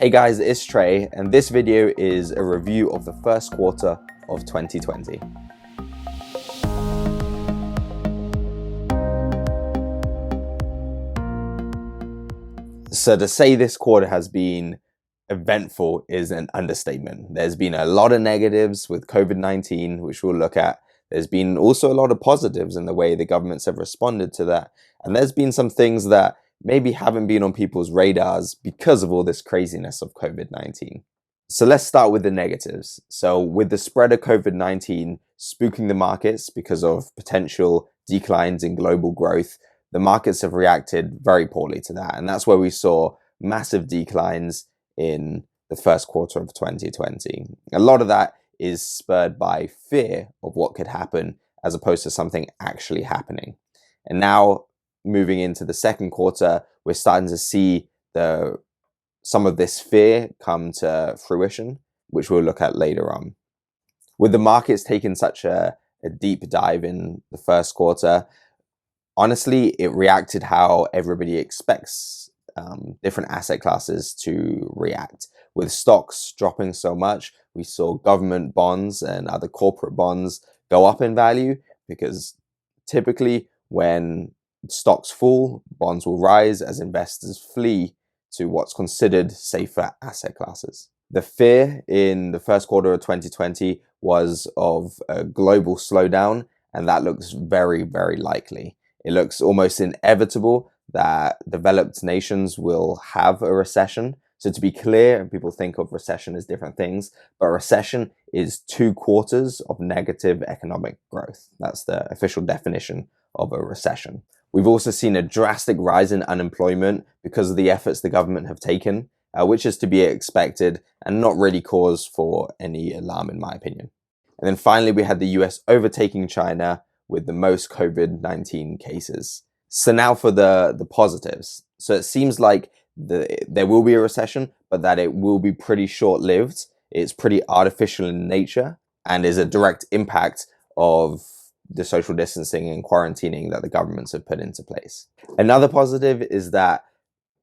Hey guys, it's Trey, and this video is a review of the first quarter of 2020. So to say this quarter has been eventful is an understatement. There's been a lot of negatives with COVID-19, which we'll look at. There's been also a lot of positives in the way the governments have responded to that. And there's been some things that maybe haven't been on people's radars because of all this craziness of COVID-19. So let's start with the negatives. So with the spread of COVID-19 spooking the markets because of potential declines in global growth, the markets have reacted very poorly to that. And that's where we saw massive declines in the first quarter of 2020. A lot of that is spurred by fear of what could happen as opposed to something actually happening. And now moving into the second quarter, we're starting to see some of this fear come to fruition, which we'll look at later on. With the markets taking such a deep dive in the first quarter, honestly, it reacted how everybody expects different asset classes to react. With stocks dropping so much, we saw government bonds and other corporate bonds go up in value because typically when stocks fall, bonds will rise as investors flee to what's considered safer asset classes. The fear in the first quarter of 2020 was of a global slowdown, and that looks very, very likely. It looks almost inevitable that developed nations will have a recession. So to be clear, people think of recession as different things, but a recession is 2 quarters of negative economic growth. That's the official definition of a recession. We've also seen a drastic rise in unemployment because of the efforts the government have taken, which is to be expected and not really cause for any alarm in my opinion. And then finally, we had the US overtaking China with the most COVID-19 cases. So now for the positives. So it seems like there will be a recession, but that it will be pretty short-lived. It's pretty artificial in nature and is a direct impact of the social distancing and quarantining that the governments have put into place. Another positive is that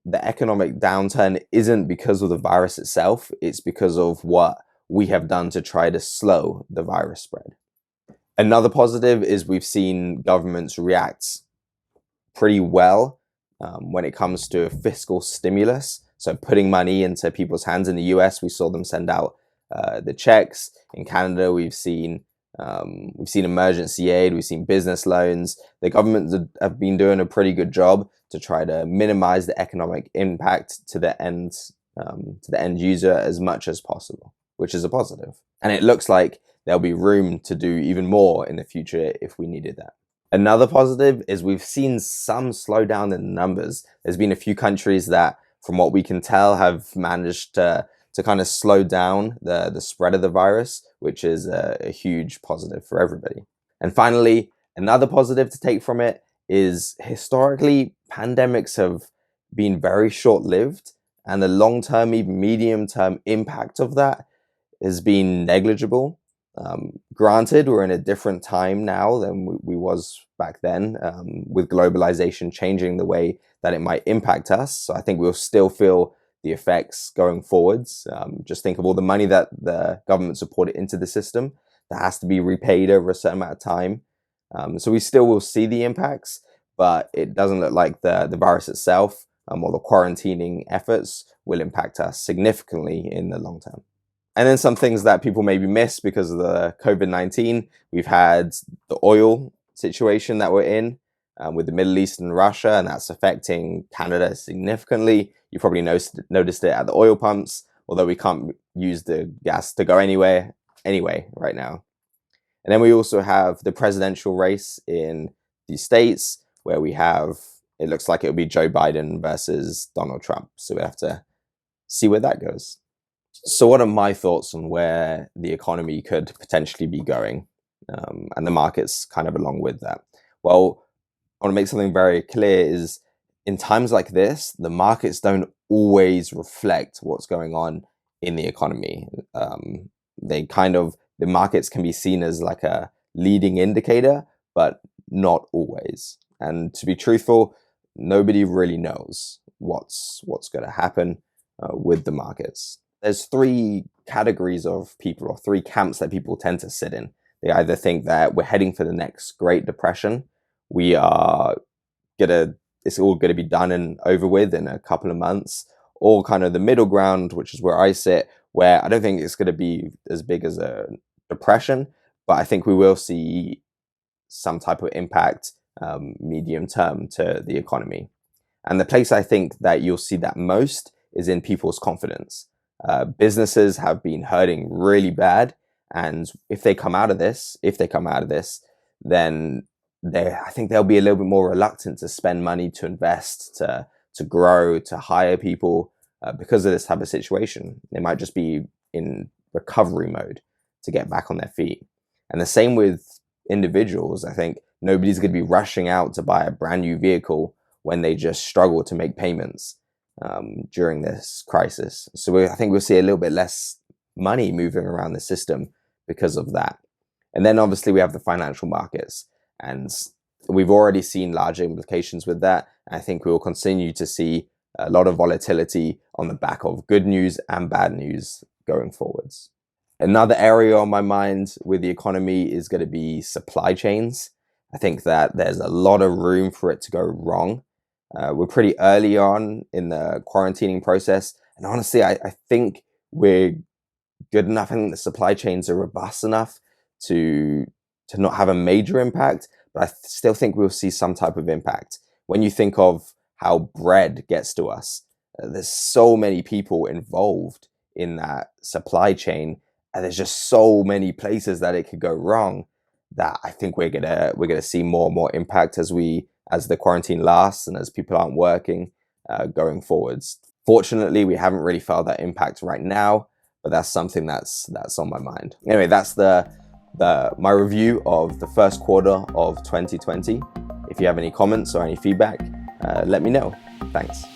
the economic downturn isn't because of the virus itself, it's because of what we have done to try to slow the virus spread. Another positive is we've seen governments react pretty well when it comes to fiscal stimulus. So putting money into people's hands. In the US, we saw them send out the checks. In Canada, we've seen emergency aid, we've seen business loans. The governments have been doing a pretty good job to try to minimize the economic impact to the end user as much as possible, which is a positive. And it looks like there'll be room to do even more in the future if we needed that. Another positive is we've seen some slowdown in numbers. There's been a few countries that, from what we can tell, have managed to kind of slow down the spread of the virus, which is a huge positive for everybody. And finally, another positive to take from it is historically, pandemics have been very short-lived, and the long-term, even medium-term impact of that has been negligible. Granted, we're in a different time now than we was back then, with globalization changing the way that it might impact us. So I think we'll still feel the effects going forwards. Just think of all the money that the government supported into the system that has to be repaid over a certain amount of time. So we still will see the impacts, but it doesn't look like the virus itself or the quarantining efforts will impact us significantly in the long term. And then some things that people maybe miss because of the COVID-19. We've had the oil situation that we're in with the Middle East and Russia, and that's affecting Canada significantly. You probably noticed it at the oil pumps, although we can't use the gas to go anyway right now. And then we also have the presidential race in the States, where it looks like it'll be Joe Biden versus Donald Trump. So we have to see where that goes. So what are my thoughts on where the economy could potentially be going, and the markets kind of along with that? Well, I want to make something very clear is in times like this, the markets don't always reflect what's going on in the economy. The markets can be seen as like a leading indicator, but not always. And to be truthful, nobody really knows what's going to happen. with the markets. There's three categories of people, or three camps that people tend to sit in. They either think that we're heading for the next Great Depression, it's all gonna be done and over with in a couple of months, or kind of the middle ground, which is where I sit, where I don't think it's gonna be as big as a depression, but I think we will see some type of impact medium term to the economy. And the place I think that you'll see that most is in people's confidence. Businesses have been hurting really bad, and if they come out of this, then I think they'll be a little bit more reluctant to spend money, to invest, to grow, to hire people because of this type of situation. They might just be in recovery mode to get back on their feet. And the same with individuals. I think nobody's going to be rushing out to buy a brand new vehicle when they just struggle to make payments during this crisis. So I think we'll see a little bit less money moving around the system because of that. And then obviously we have the financial markets, and we've already seen larger implications with that. I think we will continue to see a lot of volatility on the back of good news and bad news going forwards. Another area on my mind with the economy is going to be supply chains. I think that there's a lot of room for it to go wrong. We're pretty early on in the quarantining process, and honestly, I think we're good enough. I think the supply chains are robust enough to not have a major impact, but I still think we'll see some type of impact. When you think of how bread gets to us, there's so many people involved in that supply chain, and there's just so many places that it could go wrong, that I think we're gonna see more and more impact as the quarantine lasts and as people aren't working going forwards. Fortunately, we haven't really felt that impact right now, but that's something that's on my mind. Anyway, that's my review of the first quarter of 2020. If you have any comments or any feedback, let me know. Thanks.